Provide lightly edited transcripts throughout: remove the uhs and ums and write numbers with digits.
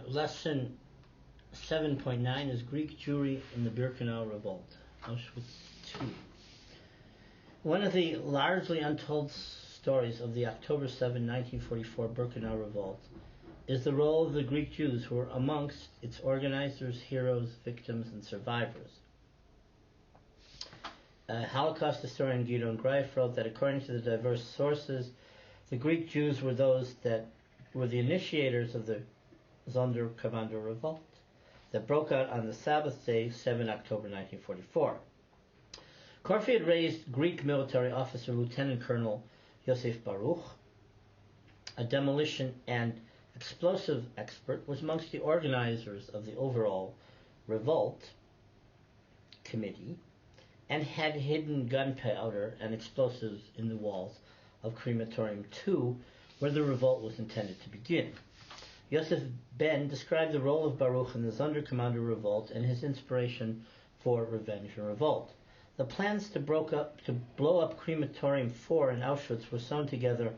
Lesson 7.9 is Greek Jewry in the Birkenau Revolt, Auschwitz II. One of the largely untold stories of the October 7, 1944 Birkenau Revolt is the role of the Greek Jews who were amongst its organizers, heroes, victims, and survivors. Holocaust historian Gideon Greif wrote that according to the diverse sources, the Greek Jews were those that were the initiators of the Sonderkommando revolt that broke out on the Sabbath day, 7 October 1944. Corfu had raised Greek military officer Lieutenant Colonel Yosef Baruch, a demolition and explosive expert, was amongst the organizers of the overall revolt committee and had hidden gunpowder and explosives in the walls of Crematorium 2, where the revolt was intended to begin. Yosef Ben described the role of Baruch in the Sonderkommando revolt and his inspiration for Revenge and Revolt. The plans to blow up Crematorium 4 in Auschwitz were sewn together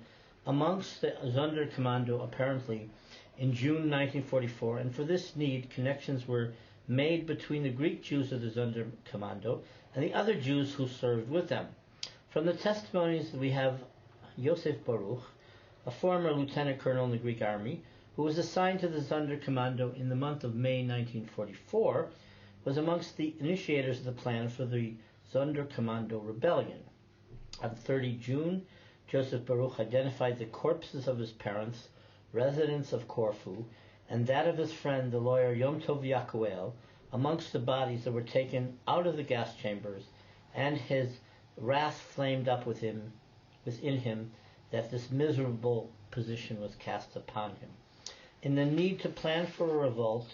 amongst the Sonderkommando apparently in June 1944, and for this need, connections were made between the Greek Jews of the Sonderkommando and the other Jews who served with them. From the testimonies, we have Yosef Baruch, a former lieutenant colonel in the Greek army, who was assigned to the Sonderkommando in the month of May 1944, was amongst the initiators of the plan for the Sonderkommando rebellion. On 30 June, Joseph Baruch identified the corpses of his parents, residents of Corfu, and that of his friend, the lawyer Yom Tov Yakoel, amongst the bodies that were taken out of the gas chambers, and his wrath flamed up within him that this miserable position was cast upon him. In the need to plan for a revolt,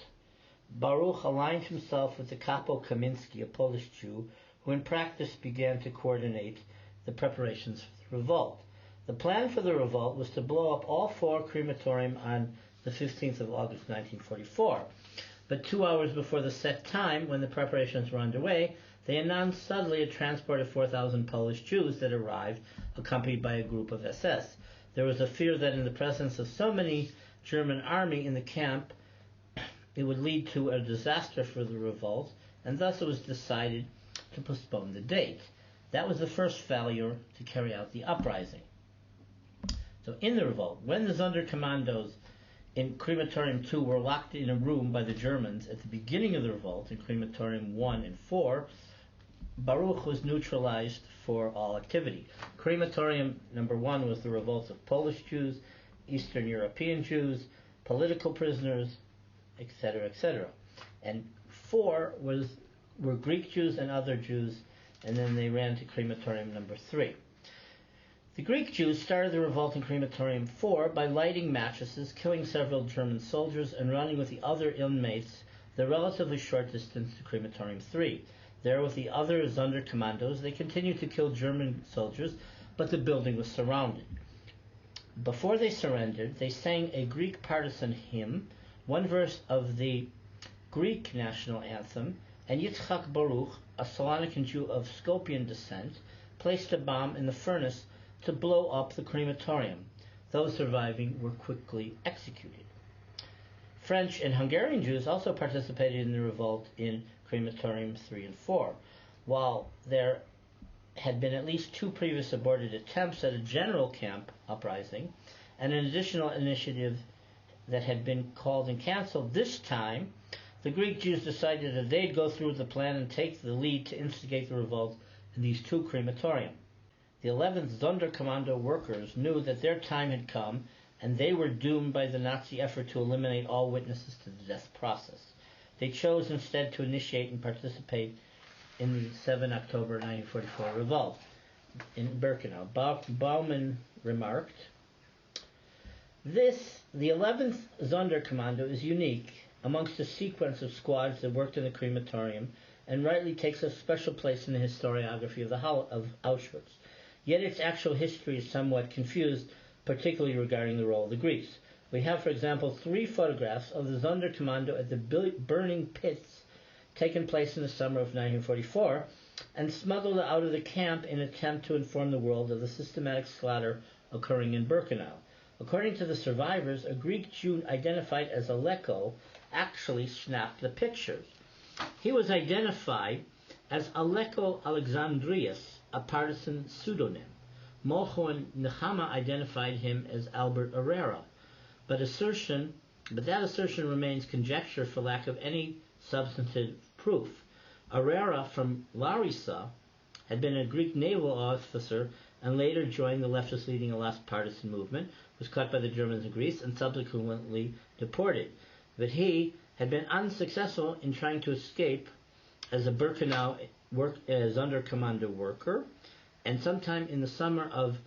Baruch aligned himself with the Capo Kaminsky, a Polish Jew, who in practice began to coordinate the preparations for the revolt. The plan for the revolt was to blow up all 4 crematorium on the 15th of August 1944. But 2 hours before the set time, when the preparations were underway, they announced suddenly a transport of 4,000 Polish Jews that arrived, accompanied by a group of SS. There was a fear that in the presence of so many German army in the camp, it would lead to a disaster for the revolt, and thus it was decided to postpone the date. That was the first failure to carry out the uprising. So in the revolt, when the Sonderkommandos in Crematorium 2 were locked in a room by the Germans at the beginning of the revolt in Crematorium 1 and 4, Baruch was neutralized for all activity. Crematorium number 1 was the revolt of Polish Jews, Eastern European Jews, political prisoners, etc., etc. And 4 were Greek Jews and other Jews, and then they ran to Crematorium number 3. The Greek Jews started the revolt in Crematorium 4 by lighting mattresses, killing several German soldiers, and running with the other inmates the relatively short distance to Crematorium 3. There, with the other Sonderkommandos, they continued to kill German soldiers, but the building was surrounded. Before they surrendered, they sang a Greek partisan hymn, one verse of the Greek national anthem, and Yitzchak Baruch, a Salonican Jew of Skopje descent, placed a bomb in the furnace to blow up the crematorium. Those surviving were quickly executed. French and Hungarian Jews also participated in the revolt in Crematoriums 3 and 4. While there had been at least 2 previous aborted attempts at a general camp uprising, and an additional initiative that had been called and cancelled, this time the Greek Jews decided that they'd go through with the plan and take the lead to instigate the revolt in these 2 crematorium. The 11th Sonderkommando workers knew that their time had come, and they were doomed by the Nazi effort to eliminate all witnesses to the death process. They chose instead to initiate and participate in the 7 October 1944 revolt in Birkenau. Baumann remarked, the 11th Sonderkommando is unique amongst a sequence of squads that worked in the crematorium and rightly takes a special place in the historiography of Auschwitz. Yet its actual history is somewhat confused, particularly regarding the role of the Greeks. We have, for example, 3 photographs of the Sonderkommando at the burning pits taken place in the summer of 1944 and smuggled out of the camp in an attempt to inform the world of the systematic slaughter occurring in Birkenau. According to the survivors, a Greek Jew identified as Aleko actually snapped the pictures. He was identified as Aleko Alexandrius, a partisan pseudonym. Molcho and Nechama identified him as Albert Herrera, but that assertion remains conjecture for lack of any substantive proof. Herrera from Larissa had been a Greek naval officer and later joined the leftists leading a last partisan movement, was caught by the Germans in Greece and subsequently deported. But he had been unsuccessful in trying to escape as a Birkenau Sonderkommando worker, and sometime in the summer of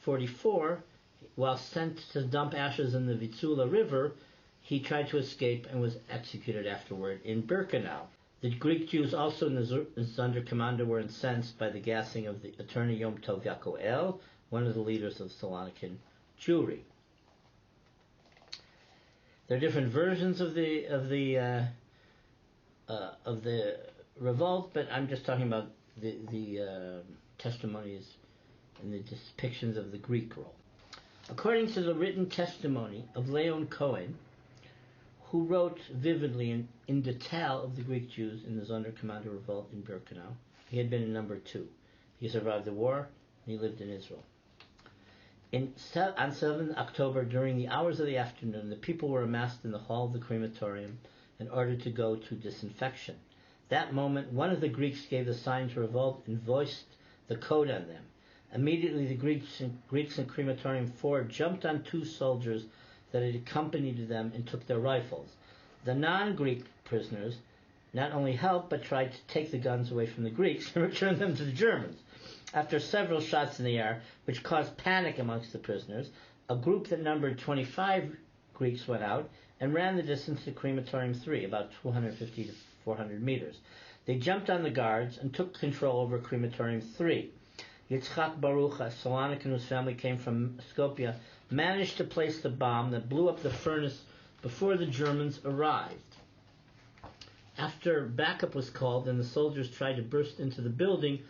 44, while sent to dump ashes in the Vitsula River, he tried to escape and was executed afterward in Birkenau. The Greek Jews also in the Sonderkommando were incensed by the gassing of the attorney Yom Tov Yakoel, one of the leaders of Salonican Jewry. There are different versions of the revolt, but I'm just talking about the testimonies and the depictions of the Greek role. According to the written testimony of Leon Cohen, who wrote vividly in detail of the Greek Jews in the Sonderkommando revolt in Birkenau, he had been in number 2. He survived the war, and he lived in Israel. On 7 October, during the hours of the afternoon, the people were amassed in the hall of the crematorium in order to go to disinfection. That moment, one of the Greeks gave the sign to revolt and voiced the code on them. Immediately, the Greeks in crematorium 4 jumped on 2 soldiers that had accompanied them and took their rifles. The non-Greek prisoners not only helped, but tried to take the guns away from the Greeks and return them to the Germans. After several shots in the air, which caused panic amongst the prisoners, a group that numbered 25 Greeks went out and ran the distance to crematorium 3, about 250 to 400 meters. They jumped on the guards and took control over crematorium 3. Yitzchak Baruch, a Salonican whose family came from Skopje, managed to place the bomb that blew up the furnace before the Germans arrived. After backup was called and the soldiers tried to burst into the building,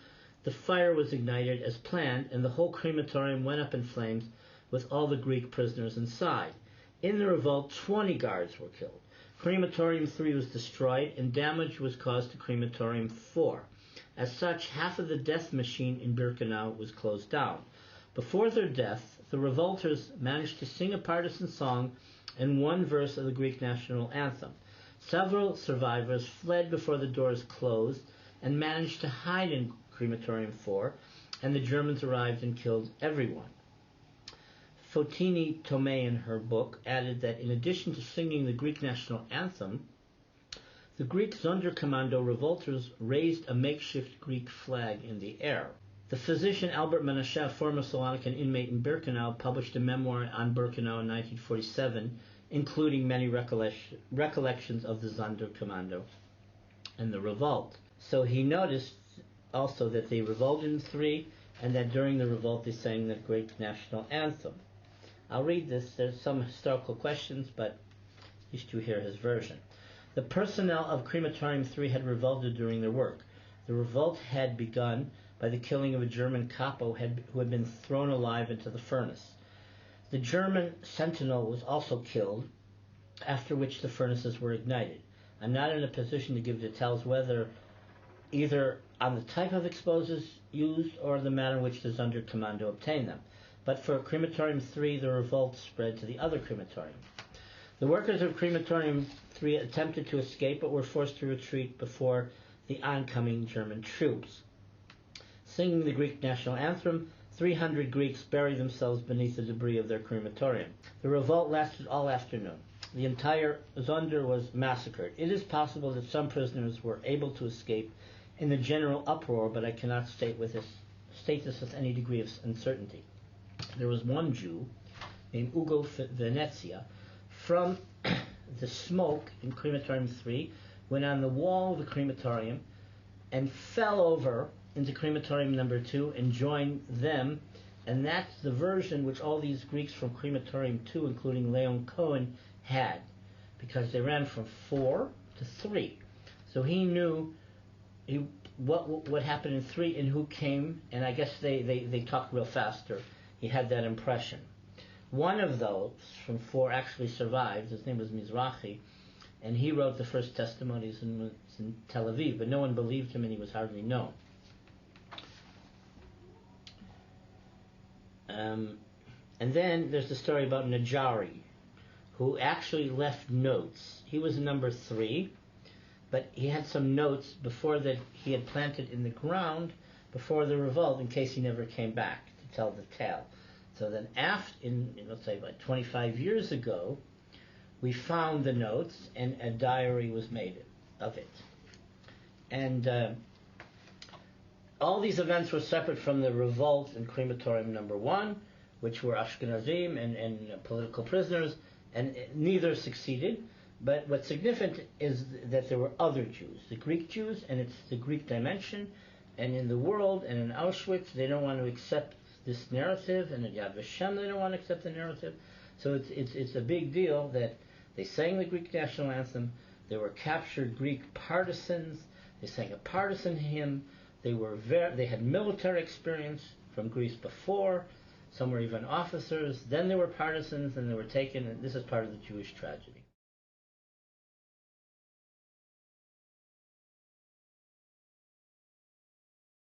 the fire was ignited as planned and the whole crematorium went up in flames with all the Greek prisoners inside. In the revolt, 20 guards were killed. Crematorium 3 was destroyed and damage was caused to crematorium 4. As such, half of the death machine in Birkenau was closed down. Before their death, the revolters managed to sing a partisan song and one verse of the Greek national anthem. Several survivors fled before the doors closed and managed to hide in crematorium 4, and the Germans arrived and killed everyone. Fotini Tomei, in her book, added that in addition to singing the Greek national anthem, the Greek Sonderkommando revolters raised a makeshift Greek flag in the air. The physician Albert Menashe, a former Salonican inmate in Birkenau, published a memoir on Birkenau in 1947, including many recollections of the Sonderkommando and the revolt. So he noticed also that they revolted in 3, and that during the revolt they sang the Greek national anthem. I'll read this. There's some historical questions, but you should hear his version. The personnel of crematorium 3 had revolted during their work. The revolt had begun by the killing of a German capo who had been thrown alive into the furnace. The German sentinel was also killed, after which the furnaces were ignited. I'm not in a position to give details whether either on the type of explosives used or the manner in which the Sonderkommando obtained them. But for crematorium 3, the revolt spread to the other crematorium. The workers of crematorium 3 attempted to escape but were forced to retreat before the oncoming German troops. Singing the Greek national anthem, 300 Greeks buried themselves beneath the debris of their crematorium. The revolt lasted all afternoon. The entire Sonder was massacred. It is possible that some prisoners were able to escape in the general uproar, but I cannot state this with any degree of certainty. There was one Jew named Ugo Venezia from the smoke in crematorium 3 went on the wall of the crematorium and fell over into crematorium number 2 and joined them, and that's the version which all these Greeks from crematorium 2, including Leon Cohen, had, because they ran from 4 to 3. So he knew what happened in 3 and who came, and I guess they talked real fast, or he had that impression. One of those from four actually survived. His name was Mizrahi, and he wrote the first testimonies in Tel Aviv, but no one believed him and he was hardly known. And then there's the story about Najari, who actually left notes. He was number 3, but he had some notes before that he had planted in the ground before the revolt in case he never came back to tell the tale. So then let's say about 25 years ago, we found the notes and a diary was made of it. And all these events were separate from the revolt in crematorium number 1, which were Ashkenazim and political prisoners, and neither succeeded. But what's significant is that there were other Jews, the Greek Jews, and it's the Greek dimension, and in the world and in Auschwitz they don't want to accept this narrative, and in Yad Vashem they don't want to accept the narrative. So it's a big deal that they sang the Greek national anthem, there were captured Greek partisans, they sang a partisan hymn, they had military experience from Greece before, some were even officers, then they were partisans and they were taken, and this is part of the Jewish tragedy.